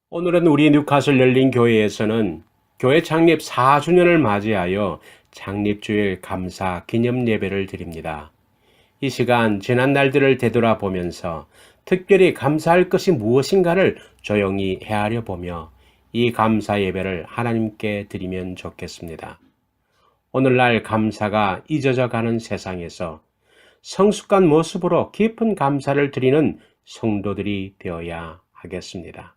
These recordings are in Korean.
오늘은 우리 뉴카슬 열린 교회에서는 교회 창립 4주년을 맞이하여 창립주일 감사 기념 예배를 드립니다. 이 시간 지난 날들을 되돌아보면서 특별히 감사할 것이 무엇인가를 조용히 헤아려 보며 이 감사 예배를 하나님께 드리면 좋겠습니다. 오늘날 감사가 잊어져 가는 세상에서 성숙한 모습으로 깊은 감사를 드리는 성도들이 되어야 하겠습니다.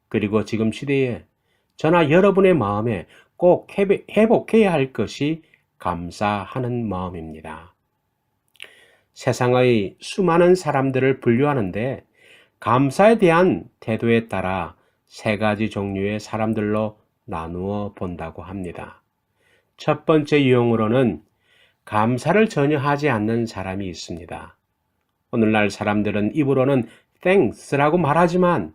그리고 지금 시대에 저나 여러분의 마음에 꼭 회복해야 할 것이 감사하는 마음입니다. 세상의 수많은 사람들을 분류하는데 감사에 대한 태도에 따라 세 가지 종류의 사람들로 나누어 본다고 합니다. 첫 번째 유형으로는 감사를 전혀 하지 않는 사람이 있습니다. 오늘날 사람들은 입으로는 thanks라고 말하지만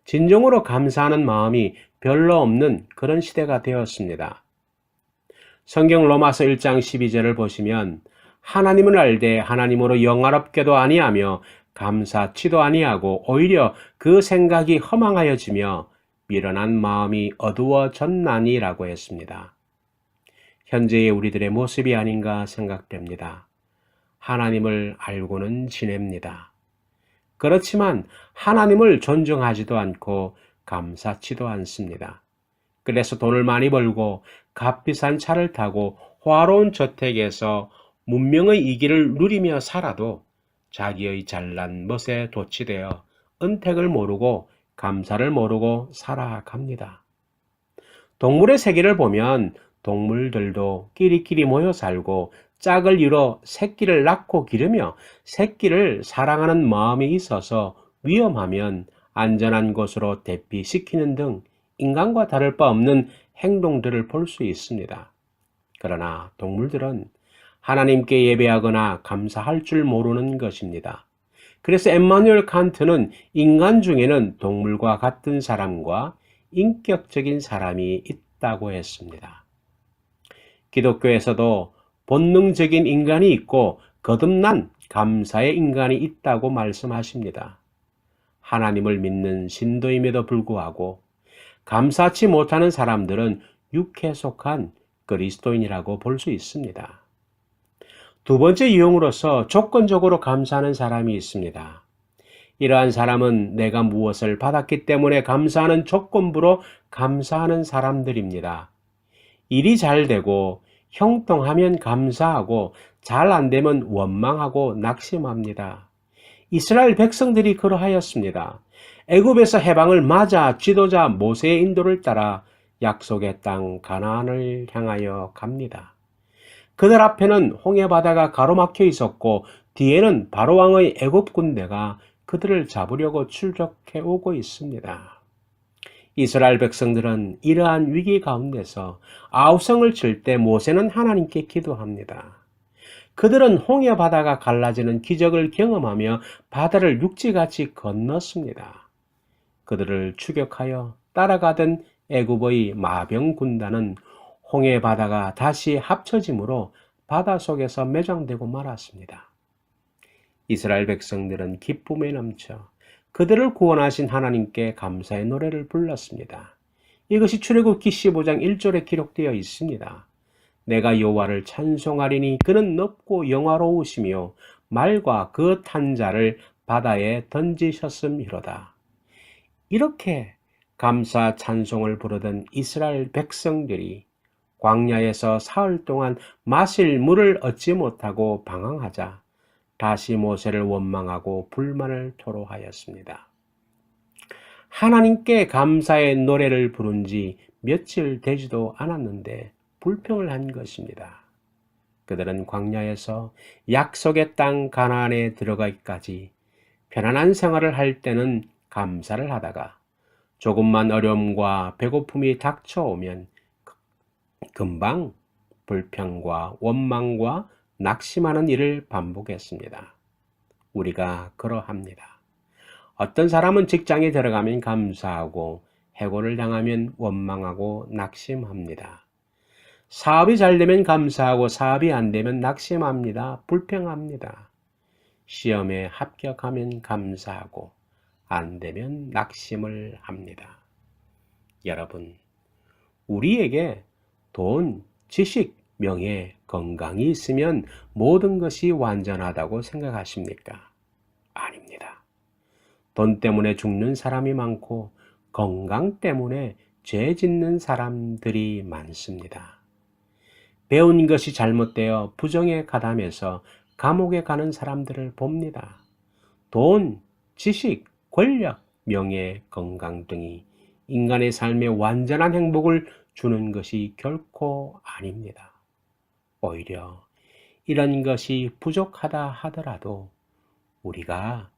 진정으로 감사하는 마음이 별로 없는 그런 시대가 되었습니다. 성경 로마서 1장 12절을 보시면 하나님을 알되 하나님으로 영화롭게도 아니하며 감사치도 아니하고 오히려 그 생각이 허망하여지며 미련한 마음이 어두워졌나니라고 했습니다. 현재의 우리들의 모습이 아닌가 생각됩니다. 하나님을 알고는 지냅니다. 그렇지만 하나님을 존중하지도 않고 감사치도 않습니다. 그래서 돈을 많이 벌고 값비싼 차를 타고 화로운 저택에서 문명의 이기를 누리며 살아도 자기의 잘난 멋에 도취되어 은택을 모르고 감사를 모르고 살아갑니다. 동물의 세계를 보면 동물들도 끼리끼리 모여 살고 짝을 이뤄 새끼를 낳고 기르며 새끼를 사랑하는 마음이 있어서 위험하면 안전한 곳으로 대피시키는 등 인간과 다를 바 없는 행동들을 볼 수 있습니다. 그러나 동물들은 하나님께 예배하거나 감사할 줄 모르는 것입니다. 그래서 엠마누엘 칸트는 인간 중에는 동물과 같은 사람과 인격적인 사람이 있다고 했습니다. 기독교에서도 본능적인 인간이 있고 거듭난 감사의 인간이 있다고 말씀하십니다. 하나님을 믿는 신도임에도 불구하고 감사치 못하는 사람들은 육에 속한 그리스도인이라고 볼 수 있습니다. 두 번째 유형으로서 조건적으로 감사하는 사람이 있습니다. 이러한 사람은 내가 무엇을 받았기 때문에 감사하는 조건부로 감사하는 사람들입니다. 일이 잘 되고 형통하면 감사하고 잘 안 되면 원망하고 낙심합니다. 이스라엘 백성들이 그러하였습니다. 애굽에서 해방을 맞아 지도자 모세의 인도를 따라 약속의 땅 가나안을 향하여 갑니다. 그들 앞에는 홍해 바다가 가로막혀 있었고 뒤에는 바로 왕의 애굽 군대가 그들을 잡으려고 출적해 오고 있습니다. 이스라엘 백성들은 이러한 위기 가운데서 아우성을 칠 때 모세는 하나님께 기도합니다. 그들은 홍해 바다가 갈라지는 기적을 경험하며 바다를 육지같이 건넜습니다. 그들을 추격하여 따라가던 애굽의 마병 군단은 홍해 바다가 다시 합쳐짐으로 바다 속에서 매장되고 말았습니다. 이스라엘 백성들은 기쁨에 넘쳐 그들을 구원하신 하나님께 감사의 노래를 불렀습니다. 이것이 출애굽기 15장 1절에 기록되어 있습니다. 내가 여호와를 찬송하리니 그는 높고 영화로우시며 말과 그 탄 자를 바다에 던지셨음이로다. 이렇게 감사 찬송을 부르던 이스라엘 백성들이 광야에서 사흘 동안 마실 물을 얻지 못하고 방황하자 다시 모세를 원망하고 불만을 토로하였습니다. 하나님께 감사의 노래를 부른 지 며칠 되지도 않았는데 불평을 한 것입니다. 그들은 광야에서 약속의 땅 가나안에 들어가기까지 편안한 생활을 할 때는 감사를 하다가 조금만 어려움과 배고픔이 닥쳐오면 금방 불평과 원망과 낙심하는 일을 반복했습니다. 우리가 그러합니다. 어떤 사람은 직장에 들어가면 감사하고 해고를 당하면 원망하고 낙심합니다. 사업이 잘 되면 감사하고 사업이 안 되면 낙심합니다. 불평합니다. 시험에 합격하면 감사하고 안 되면 낙심을 합니다. 여러분, 우리에게 돈, 지식, 명예, 건강이 있으면 모든 것이 완전하다고 생각하십니까? 아닙니다. 돈 때문에 죽는 사람이 많고 건강 때문에 죄 짓는 사람들이 많습니다. 배운 것이 잘못되어 부정에 가담해서 감옥에 가는 사람들을 봅니다. 돈, 지식, 권력, 명예, 건강 등이 인간의 삶에 완전한 행복을 주는 것이 결코 아닙니다. 오히려 이런 것이 부족하다 하더라도 우리가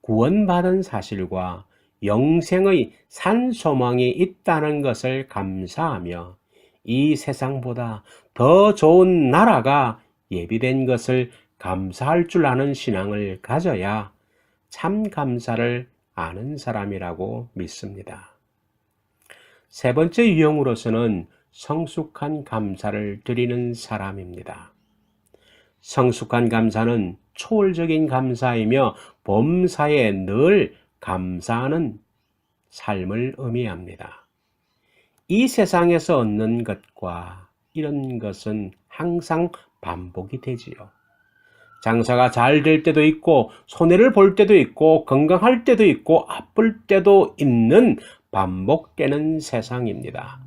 구원받은 사실과 영생의 산 소망이 있다는 것을 감사하며 이 세상보다 더 좋은 나라가 예비된 것을 감사할 줄 아는 신앙을 가져야 참 감사를 아는 사람이라고 믿습니다. 세 번째 유형으로서는 성숙한 감사를 드리는 사람입니다. 성숙한 감사는 초월적인 감사이며 범사에 늘 감사하는 삶을 의미합니다. 이 세상에서 얻는 것과 이런 것은 항상 반복이 되지요. 장사가 잘 될 때도 있고 손해를 볼 때도 있고 건강할 때도 있고 아플 때도 있는 반복되는 세상입니다.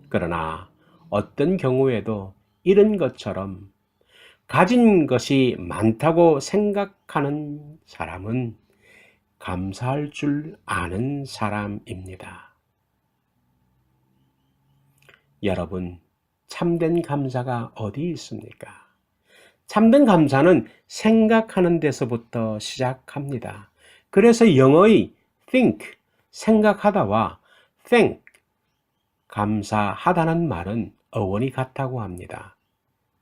그러나 어떤 경우에도 이런 것처럼 가진 것이 많다고 생각하는 사람은 감사할 줄 아는 사람입니다. 여러분, 참된 감사가 어디 있습니까? 참된 감사는 생각하는 데서부터 시작합니다. 그래서 영어의 think, 생각하다와 thank, 감사하다는 말은 어원이 같다고 합니다.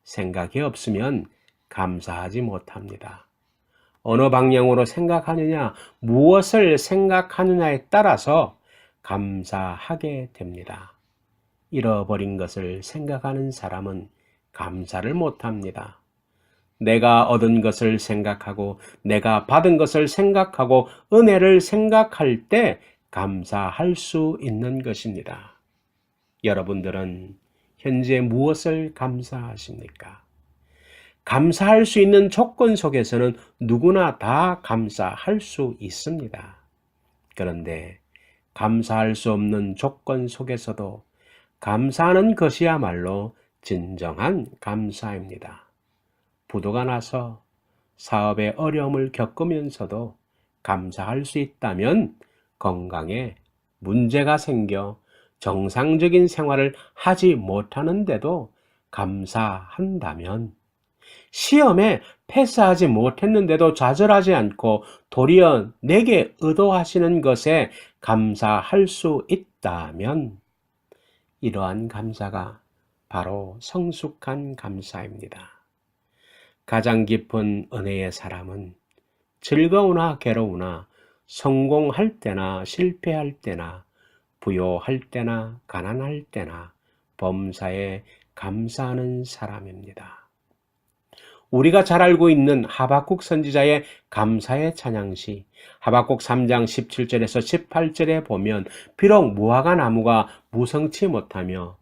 생각이 없으면 감사하지 못합니다. 어느 방향으로 생각하느냐, 무엇을 생각하느냐에 따라서 감사하게 됩니다. 잃어버린 것을 생각하는 사람은 감사를 못합니다. 내가 얻은 것을 생각하고 내가 받은 것을 생각하고 은혜를 생각할 때 감사할 수 있는 것입니다. 여러분들은 현재 무엇을 감사하십니까? 감사할 수 있는 조건 속에서는 누구나 다 감사할 수 있습니다. 그런데 감사할 수 없는 조건 속에서도 감사하는 것이야말로 진정한 감사입니다. 부도가 나서 사업에 어려움을 겪으면서도 감사할 수 있다면 건강에 문제가 생겨 정상적인 생활을 하지 못하는데도 감사한다면 시험에 패스하지 못했는데도 좌절하지 않고 도리어 내게 의도하시는 것에 감사할 수 있다면 이러한 감사가 바로 성숙한 감사입니다. 가장 깊은 은혜의 사람은 즐거우나 괴로우나 성공할 때나 실패할 때나 부요할 때나 가난할 때나 범사에 감사하는 사람입니다. 우리가 잘 알고 있는 하박국 선지자의 감사의 찬양시 하박국 3장 17절에서 18절에 보면 비록 무화과 나무가 무성치 못하며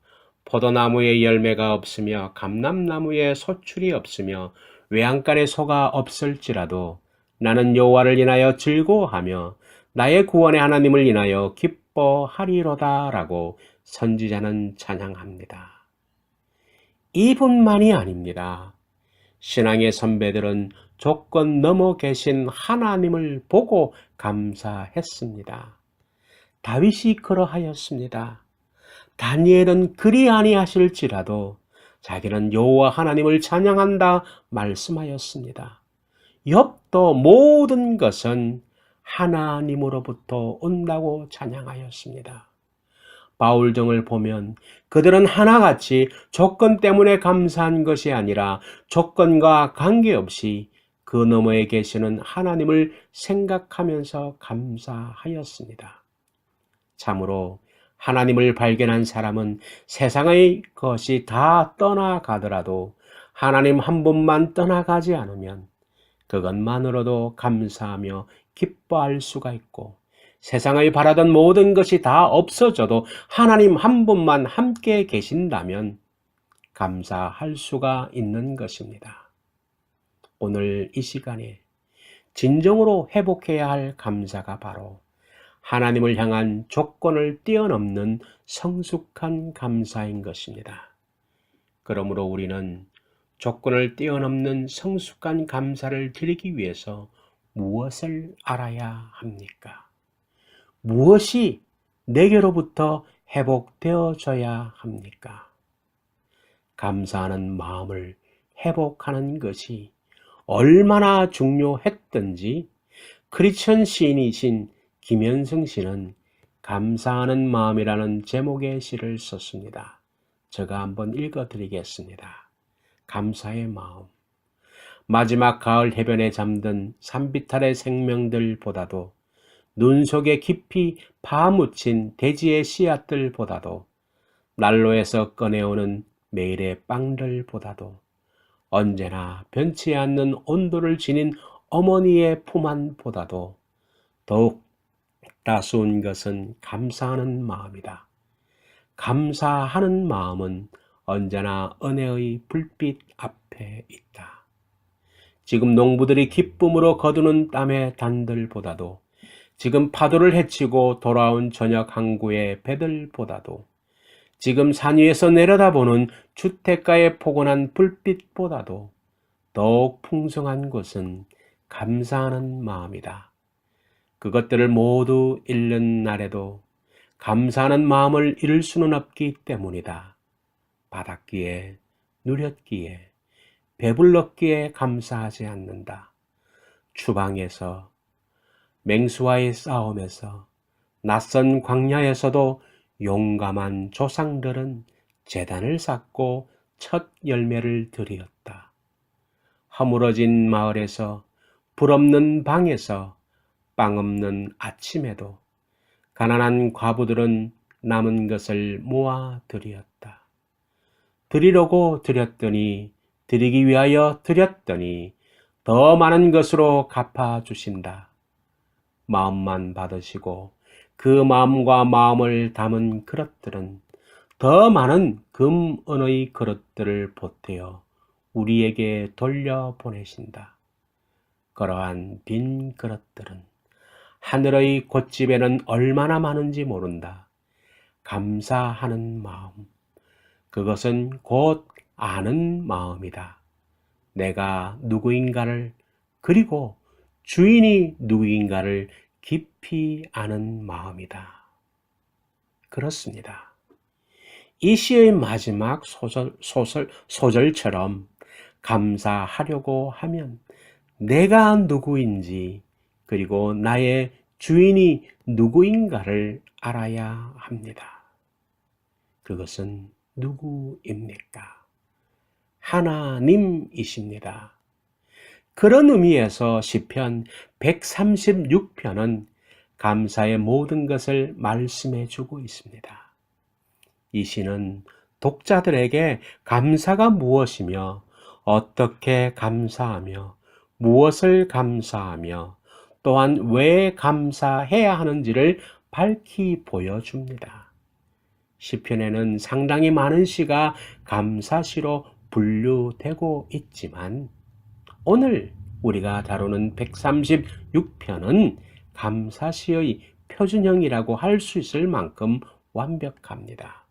포도나무에 열매가 없으며 감람나무에 소출이 없으며 외양간에 소가 없을지라도 나는 여호와를 인하여 즐거워하며 나의 구원의 하나님을 인하여 기뻐하리로다 라고 선지자는 찬양합니다. 이뿐만이 아닙니다. 신앙의 선배들은 조건 넘어 계신 하나님을 보고 감사했습니다. 다윗이 그러하였습니다. 다니엘은 그리 아니하실지라도 자기는 여호와 하나님을 찬양한다 말씀하였습니다. 욥도 모든 것은 하나님으로부터 온다고 찬양하였습니다. 바울 등을 보면 그들은 하나같이 조건 때문에 감사한 것이 아니라 조건과 관계없이 그 너머에 계시는 하나님을 생각하면서 감사하였습니다. 참으로 하나님을 발견한 사람은 세상의 것이 다 떠나가더라도 하나님 한 분만 떠나가지 않으면 그것만으로도 감사하며 기뻐할 수가 있고 세상의 바라던 모든 것이 다 없어져도 하나님 한 분만 함께 계신다면 감사할 수가 있는 것입니다. 오늘 이 시간에 진정으로 회복해야 할 감사가 바로 하나님을 향한 조건을 뛰어넘는 성숙한 감사인 것입니다. 그러므로 우리는 조건을 뛰어넘는 성숙한 감사를 드리기 위해서 무엇을 알아야 합니까? 무엇이 내게로부터 회복되어져야 합니까? 감사하는 마음을 회복하는 것이 얼마나 중요했던지 크리스천 시인이신 김현승 씨는 감사하는 마음이라는 제목의 시를 썼습니다. 제가 한번 읽어드리겠습니다. 감사의 마음. 마지막 가을 해변에 잠든 산비탈의 생명들보다도 눈 속에 깊이 파묻힌 대지의 씨앗들보다도 난로에서 꺼내오는 매일의 빵들보다도 언제나 변치 않는 온도를 지닌 어머니의 품 안보다도 더욱 따스운 것은 감사하는 마음이다. 감사하는 마음은 언제나 은혜의 불빛 앞에 있다. 지금 농부들이 기쁨으로 거두는 땀의 단들보다도 지금 파도를 헤치고 돌아온 저녁 항구의 배들보다도 지금 산 위에서 내려다보는 주택가의 포근한 불빛보다도 더욱 풍성한 것은 감사하는 마음이다. 그것들을 모두 잃는 날에도 감사하는 마음을 잃을 수는 없기 때문이다. 받았기에, 누렸기에, 배불렀기에 감사하지 않는다. 추방에서, 맹수와의 싸움에서, 낯선 광야에서도 용감한 조상들은 제단을 쌓고 첫 열매를 드렸다. 허물어진 마을에서, 불 없는 방에서, 빵 없는 아침에도 가난한 과부들은 남은 것을 모아 드렸다. 드리려고 드렸더니, 드리기 위하여 드렸더니 더 많은 것으로 갚아주신다. 마음만 받으시고 그 마음과 마음을 담은 그릇들은 더 많은 금, 은의 그릇들을 보태어 우리에게 돌려보내신다. 그러한 빈 그릇들은 하늘의 곶집에는 얼마나 많은지 모른다. 감사하는 마음, 그것은 곧 아는 마음이다. 내가 누구인가를, 그리고 주인이 누구인가를 깊이 아는 마음이다. 그렇습니다. 이 시의 마지막 소절처럼 감사하려고 하면 내가 누구인지, 그리고 나의 주인이 누구인가를 알아야 합니다. 그것은 누구입니까? 하나님이십니다. 그런 의미에서 시편 136편은 감사의 모든 것을 말씀해 주고 있습니다. 이 시는 독자들에게 감사가 무엇이며 어떻게 감사하며 무엇을 감사하며 또한 왜 감사해야 하는지를 밝히 보여줍니다. 시편에는 상당히 많은 시가 감사시로 분류되고 있지만 오늘 우리가 다루는 136편은 감사시의 표준형이라고 할 수 있을 만큼 완벽합니다.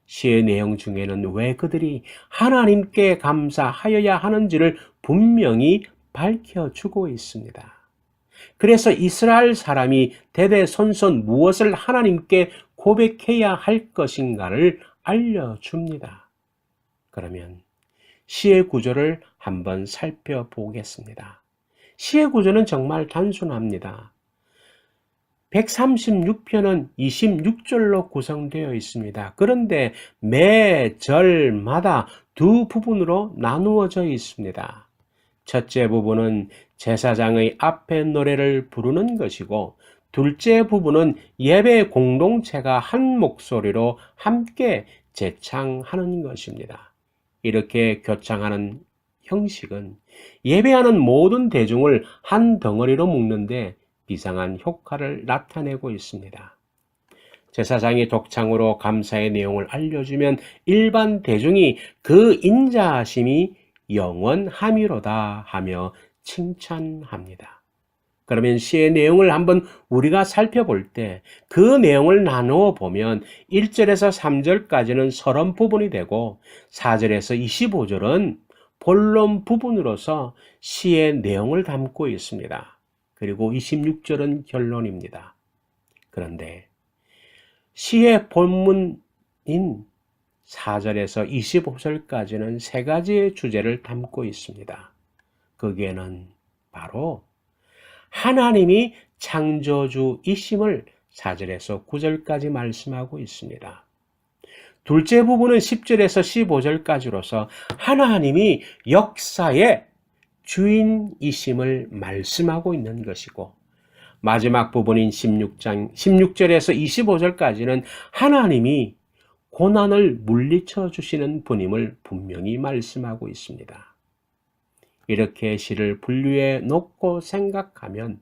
시의 내용 중에는 왜 그들이 하나님께 감사하여야 하는지를 분명히 밝혀주고 있습니다. 그래서 이스라엘 사람이 대대손손 무엇을 하나님께 고백해야 할 것인가를 알려줍니다. 그러면 시의 구조를 한번 살펴보겠습니다. 시의 구조는 정말 단순합니다. 136편은 26절로 구성되어 있습니다. 그런데 매 절마다 두 부분으로 나누어져 있습니다. 첫째 부분은 제사장의 앞에 노래를 부르는 것이고, 둘째 부분은 예배 공동체가 한 목소리로 함께 제창하는 것입니다. 이렇게 교창하는 형식은 예배하는 모든 대중을 한 덩어리로 묶는데 비상한 효과를 나타내고 있습니다. 제사장이 독창으로 감사의 내용을 알려주면 일반 대중이 그 인자하심이 영원함이로다 하며 칭찬합니다. 그러면 시의 내용을 한번 우리가 살펴볼 때 그 내용을 나누어 보면 1절에서 3절까지는 서론 부분이 되고 4절에서 25절은 본론 부분으로서 시의 내용을 담고 있습니다. 그리고 26절은 결론입니다. 그런데 시의 본문인 4절에서 25절까지는 세 가지의 주제를 담고 있습니다. 거기에는 바로 하나님이 창조주이심을 4절에서 9절까지 말씀하고 있습니다. 둘째 부분은 10절에서 15절까지로서 하나님이 역사의 주인이심을 말씀하고 있는 것이고, 마지막 부분인 16절에서 25절까지는 하나님이 고난을 물리쳐 주시는 분임을 분명히 말씀하고 있습니다. 이렇게 시를 분류해 놓고 생각하면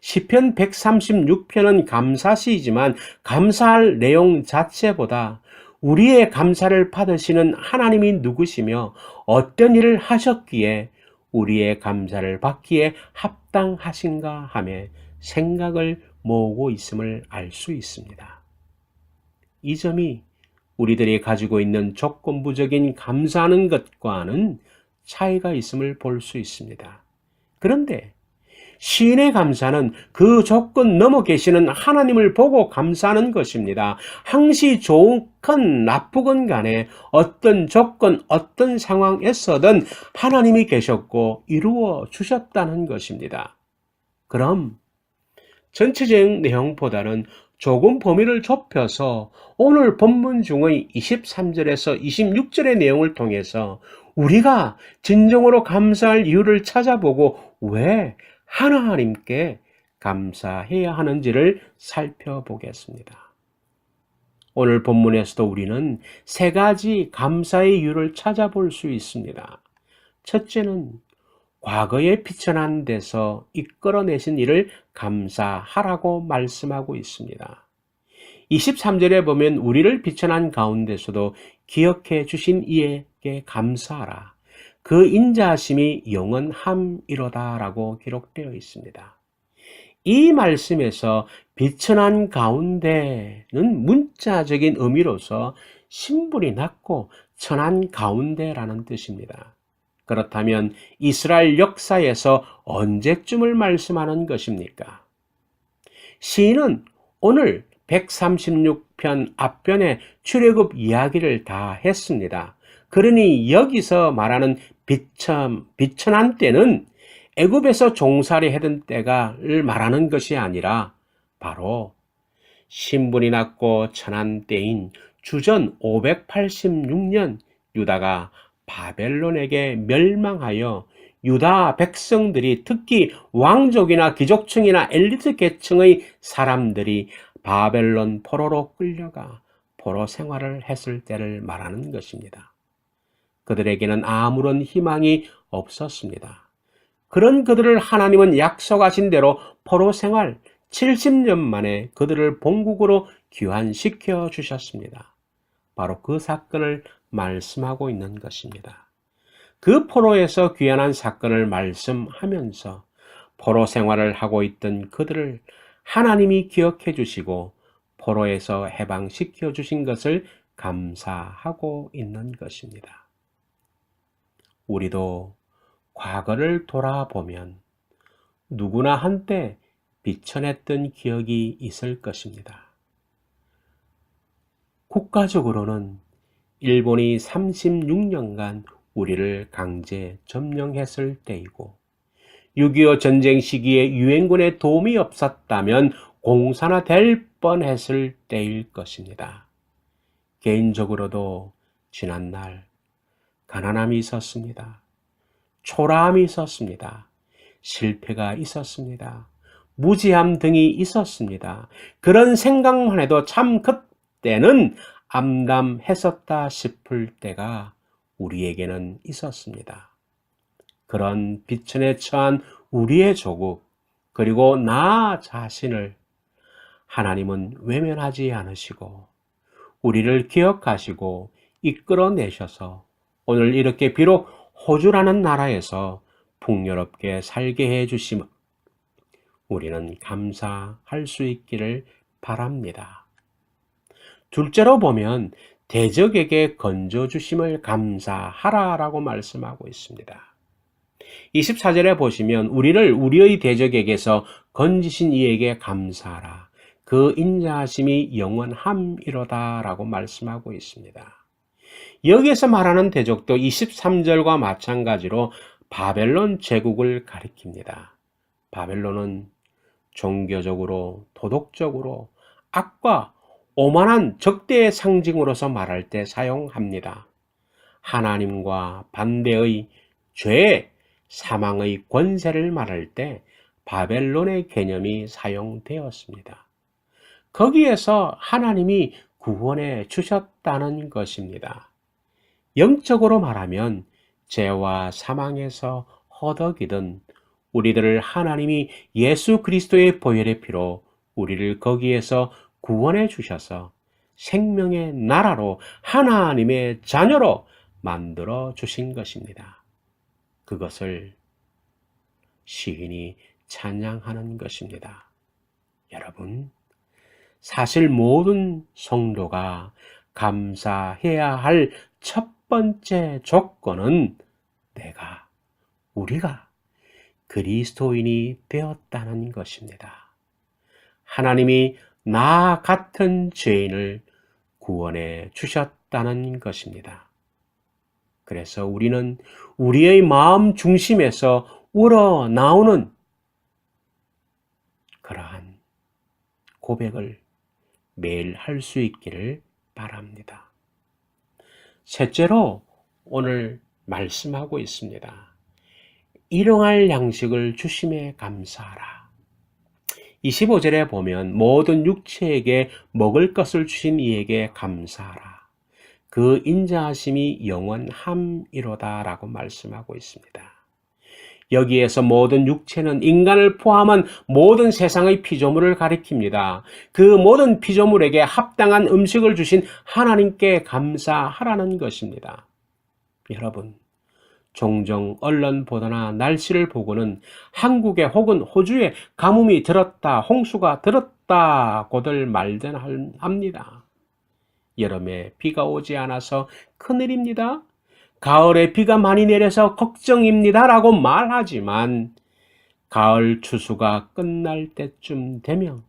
시편 136편은 감사시이지만 감사할 내용 자체보다 우리의 감사를 받으시는 하나님이 누구시며 어떤 일을 하셨기에 우리의 감사를 받기에 합당하신가 하며 생각을 모으고 있음을 알 수 있습니다. 이 점이 우리들이 가지고 있는 조건부적인 감사하는 것과는 차이가 있음을 볼 수 있습니다. 그런데 시인의 감사는 그 조건 넘어 계시는 하나님을 보고 감사하는 것입니다. 항시 좋건 나쁘건 간에 어떤 조건, 어떤 상황에서든 하나님이 계셨고 이루어 주셨다는 것입니다. 그럼 전체적인 내용보다는 조금 범위를 좁혀서 오늘 본문 중의 23절에서 26절의 내용을 통해서 우리가 진정으로 감사할 이유를 찾아보고 왜 하나님께 감사해야 하는지를 살펴보겠습니다. 오늘 본문에서도 우리는 세 가지 감사의 이유를 찾아볼 수 있습니다. 첫째는 과거에 비천한 데서 이끌어내신 일을 감사하라고 말씀하고 있습니다. 23절에 보면 우리를 비천한 가운데서도 기억해 주신 이에게 감사하라. 그 인자하심이 영원함이로다 라고 기록되어 있습니다. 이 말씀에서 비천한 가운데는 문자적인 의미로서 신분이 낮고 천한 가운데라는 뜻입니다. 그렇다면 이스라엘 역사에서 언제쯤을 말씀하는 것입니까? 시인은 오늘 136편 앞편에 출애굽 이야기를 다 했습니다. 그러니 여기서 말하는 비천한 때는 애굽에서 종살이 하던 때를 말하는 것이 아니라 바로 신분이 낮고 천한 때인 주전 586년 유다가 바벨론에게 멸망하여 유다 백성들이 특히 왕족이나 귀족층이나 엘리트 계층의 사람들이 바벨론 포로로 끌려가 포로 생활을 했을 때를 말하는 것입니다. 그들에게는 아무런 희망이 없었습니다. 그런 그들을 하나님은 약속하신 대로 포로 생활 70년 만에 그들을 본국으로 귀환시켜 주셨습니다. 바로 그 사건을 말씀하고 있는 것입니다. 그 포로에서 귀환한 사건을 말씀하면서 포로 생활을 하고 있던 그들을 하나님이 기억해 주시고 포로에서 해방시켜 주신 것을 감사하고 있는 것입니다. 우리도 과거를 돌아보면 누구나 한때 비천했던 기억이 있을 것입니다. 국가적으로는 일본이 36년간 우리를 강제 점령했을 때이고 6.25 전쟁 시기에 유엔군의 도움이 없었다면 공산화될 뻔했을 때일 것입니다. 개인적으로도 지난날 가난함이 있었습니다. 초라함이 있었습니다. 실패가 있었습니다. 무지함 등이 있었습니다. 그런 생각만 해도 참 그때는 암담했었다 싶을 때가 우리에게는 있었습니다. 그런 비천에 처한 우리의 조국, 그리고 나 자신을 하나님은 외면하지 않으시고 우리를 기억하시고 이끌어내셔서 오늘 이렇게 비록 호주라는 나라에서 풍요롭게 살게 해주심을 우리는 감사할 수 있기를 바랍니다. 둘째로 보면 대적에게 건져주심을 감사하라라고 말씀하고 있습니다. 24절에 보시면 우리를 우리의 대적에게서 건지신 이에게 감사하라. 그 인자하심이 영원함이로다 라고 말씀하고 있습니다. 여기에서 말하는 대적도 23절과 마찬가지로 바벨론 제국을 가리킵니다. 바벨론은 종교적으로, 도덕적으로 악과 오만한 적대의 상징으로서 말할 때 사용합니다. 하나님과 반대의 죄, 사망의 권세를 말할 때 바벨론의 개념이 사용되었습니다. 거기에서 하나님이 구원해 주셨다는 것입니다. 영적으로 말하면 죄와 사망에서 허덕이던 우리들을 하나님이 예수 그리스도의 보혈의 피로 우리를 거기에서 구원해 주셔서 생명의 나라로 하나님의 자녀로 만들어 주신 것입니다. 그것을 시인이 찬양하는 것입니다. 여러분, 사실 모든 성도가 감사해야 할 첫 번째 조건은 우리가 그리스도인이 되었다는 것입니다. 하나님이 나 같은 죄인을 구원해 주셨다는 것입니다. 그래서 우리는 우리의 마음 중심에서 우러나오는 그러한 고백을 매일 할 수 있기를 바랍니다. 셋째로 오늘 말씀하고 있습니다. 일용할 양식을 주심에 감사하라. 25절에 보면 모든 육체에게 먹을 것을 주신 이에게 감사하라. 그 인자하심이 영원함이로다 라고 말씀하고 있습니다. 여기에서 모든 육체는 인간을 포함한 모든 세상의 피조물을 가리킵니다. 그 모든 피조물에게 합당한 음식을 주신 하나님께 감사하라는 것입니다. 여러분, 종종 언론 보도나 날씨를 보고는 한국에 혹은 호주에 가뭄이 들었다, 홍수가 들었다고들 말들 합니다. 여름에 비가 오지 않아서 큰일입니다. 가을에 비가 많이 내려서 걱정입니다 라고 말하지만 가을 추수가 끝날 때쯤 되면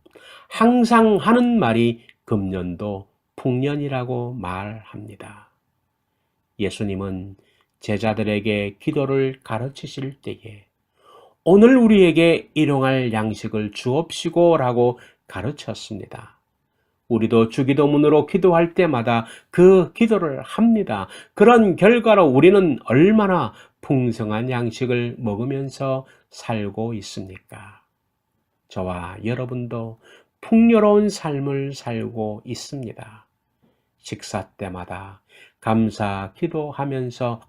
항상 하는 말이 금년도 풍년이라고 말합니다. 예수님은 제자들에게 기도를 가르치실 때에 오늘 우리에게 일용할 양식을 주옵시고 라고 가르쳤습니다. 우리도 주기도문으로 기도할 때마다 그 기도를 합니다. 그런 결과로 우리는 얼마나 풍성한 양식을 먹으면서 살고 있습니까? 저와 여러분도 풍요로운 삶을 살고 있습니다. 식사 때마다 감사 기도하면서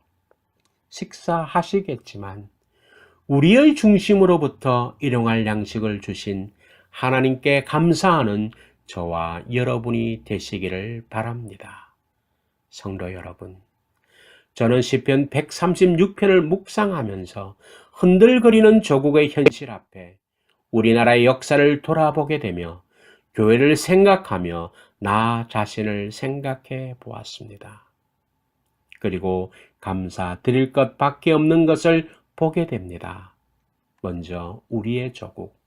식사하시겠지만 우리의 중심으로부터 일용할 양식을 주신 하나님께 감사하는 저와 여러분이 되시기를 바랍니다. 성도 여러분, 저는 시편 136편을 묵상하면서 흔들거리는 조국의 현실 앞에 우리나라의 역사를 돌아보게 되며 교회를 생각하며 나 자신을 생각해 보았습니다. 그리고 감사드릴 것밖에 없는 것을 보게 됩니다. 먼저 우리의 조국,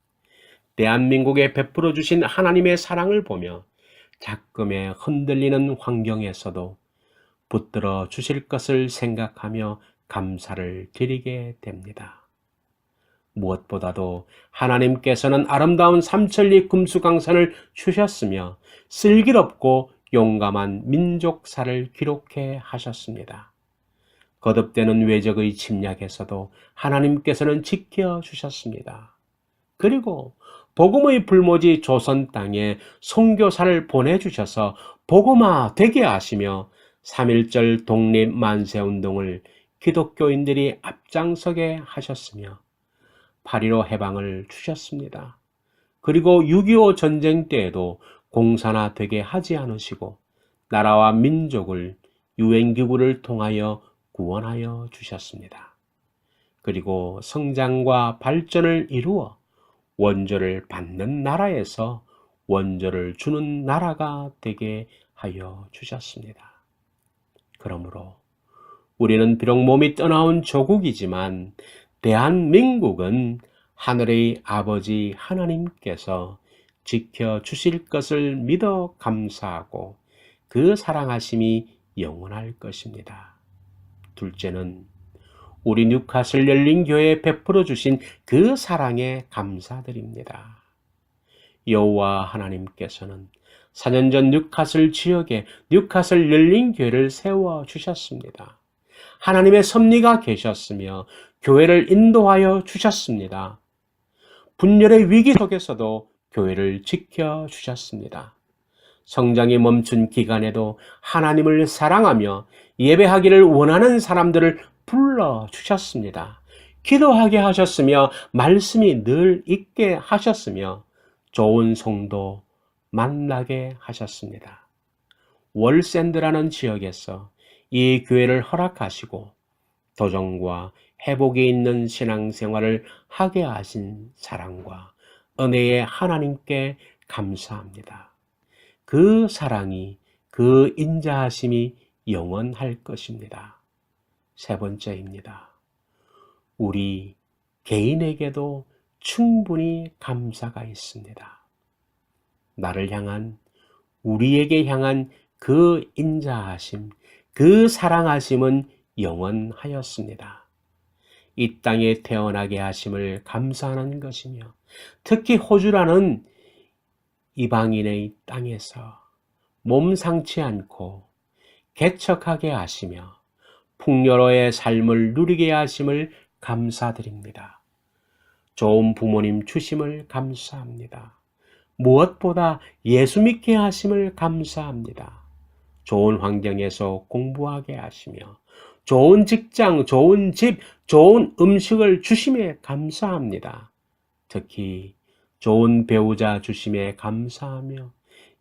대한민국에 베풀어 주신 하나님의 사랑을 보며 작금에 흔들리는 환경에서도 붙들어 주실 것을 생각하며 감사를 드리게 됩니다. 무엇보다도 하나님께서는 아름다운 삼천리 금수강산을 주셨으며 슬기롭고 용감한 민족사를 기록해 하셨습니다. 거듭되는 외적의 침략에서도 하나님께서는 지켜주셨습니다. 그리고 복음의 불모지 조선 땅에 선교사를 보내주셔서 복음화 되게 하시며 3.1절 독립 만세운동을 기독교인들이 앞장서게 하셨으며 8.15 해방을 주셨습니다. 그리고 6.25 전쟁 때에도 공산화 되게 하지 않으시고 나라와 민족을 유엔기구를 통하여 구원하여 주셨습니다. 그리고 성장과 발전을 이루어 원조를 받는 나라에서 원조를 주는 나라가 되게 하여 주셨습니다. 그러므로 우리는 비록 몸이 떠나온 조국이지만 대한민국은 하늘의 아버지 하나님께서 지켜주실 것을 믿어 감사하고 그 사랑하심이 영원할 것입니다. 둘째는 우리 뉴카슬 열린교회에 베풀어 주신 그 사랑에 감사드립니다. 여호와 하나님께서는 4년 전 뉴카슬 지역에 뉴카슬 열린교회를 세워주셨습니다. 하나님의 섭리가 계셨으며 교회를 인도하여 주셨습니다. 분열의 위기 속에서도 교회를 지켜주셨습니다. 성장이 멈춘 기간에도 하나님을 사랑하며 예배하기를 원하는 사람들을 불러주셨습니다. 기도하게 하셨으며 말씀이 늘 있게 하셨으며 좋은 성도 만나게 하셨습니다. 월샌드라는 지역에서 이 교회를 허락하시고 도전과 회복이 있는 신앙생활을 하게 하신 사랑과 은혜의 하나님께 감사합니다. 그 사랑이, 그 인자하심이 영원할 것입니다. 세 번째입니다. 우리 개인에게도 충분히 감사가 있습니다. 나를 향한, 우리에게 향한 그 인자하심, 그 사랑하심은 영원하였습니다. 이 땅에 태어나게 하심을 감사하는 것이며 특히 호주라는 이방인의 땅에서 몸 상치 않고 개척하게 하시며 풍요로의 삶을 누리게 하심을 감사드립니다. 좋은 부모님 주심을 감사합니다. 무엇보다 예수 믿게 하심을 감사합니다. 좋은 환경에서 공부하게 하시며 좋은 직장, 좋은 집, 좋은 음식을 주심에 감사합니다. 특히 좋은 배우자 주심에 감사하며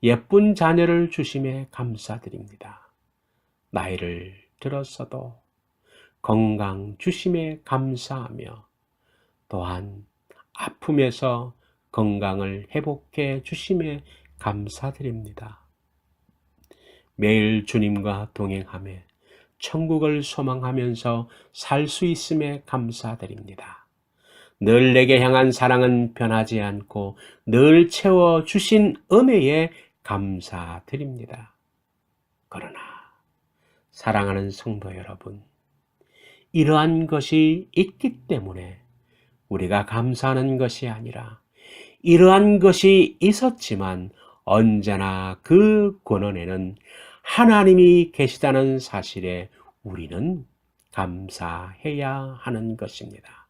예쁜 자녀를 주심에 감사드립니다. 나이를 들었어도 건강 주심에 감사하며 또한 아픔에서 건강을 회복해 주심에 감사드립니다. 매일 주님과 동행하며 천국을 소망하면서 살 수 있음에 감사드립니다. 늘 내게 향한 사랑은 변하지 않고 늘 채워주신 은혜에 감사드립니다. 그러나 사랑하는 성도 여러분, 이러한 것이 있기 때문에 우리가 감사하는 것이 아니라 이러한 것이 있었지만 언제나 그 근원에는 하나님이 계시다는 사실에 우리는 감사해야 하는 것입니다.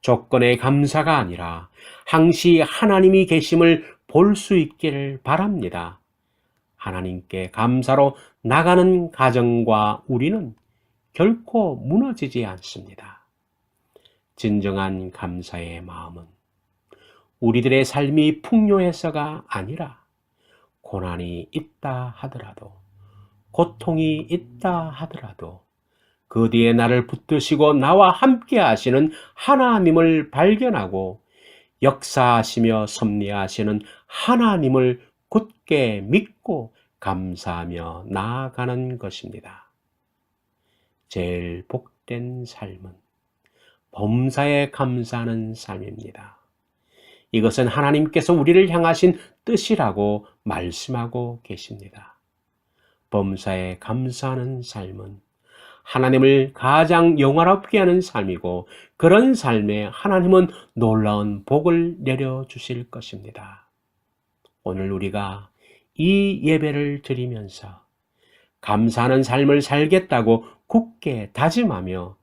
조건의 감사가 아니라 항시 하나님이 계심을 볼 수 있기를 바랍니다. 하나님께 감사로 나가는 가정과 우리는 결코 무너지지 않습니다. 진정한 감사의 마음은 우리들의 삶이 풍요해서가 아니라 고난이 있다 하더라도, 고통이 있다 하더라도 그 뒤에 나를 붙드시고 나와 함께 하시는 하나님을 발견하고 역사하시며 섭리하시는 하나님을 굳게 믿고 감사하며 나아가는 것입니다. 제일 복된 삶은 범사에 감사하는 삶입니다. 이것은 하나님께서 우리를 향하신 뜻이라고 말씀하고 계십니다. 범사에 감사하는 삶은 하나님을 가장 영화롭게 하는 삶이고 그런 삶에 하나님은 놀라운 복을 내려주실 것입니다. 오늘 우리가 이 예배를 드리면서 감사하는 삶을 살겠다고 굳게 다짐하며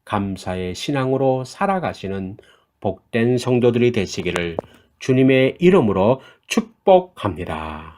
감사의 신앙으로 살아가시는 복된 성도들이 되시기를 주님의 이름으로 축복합니다.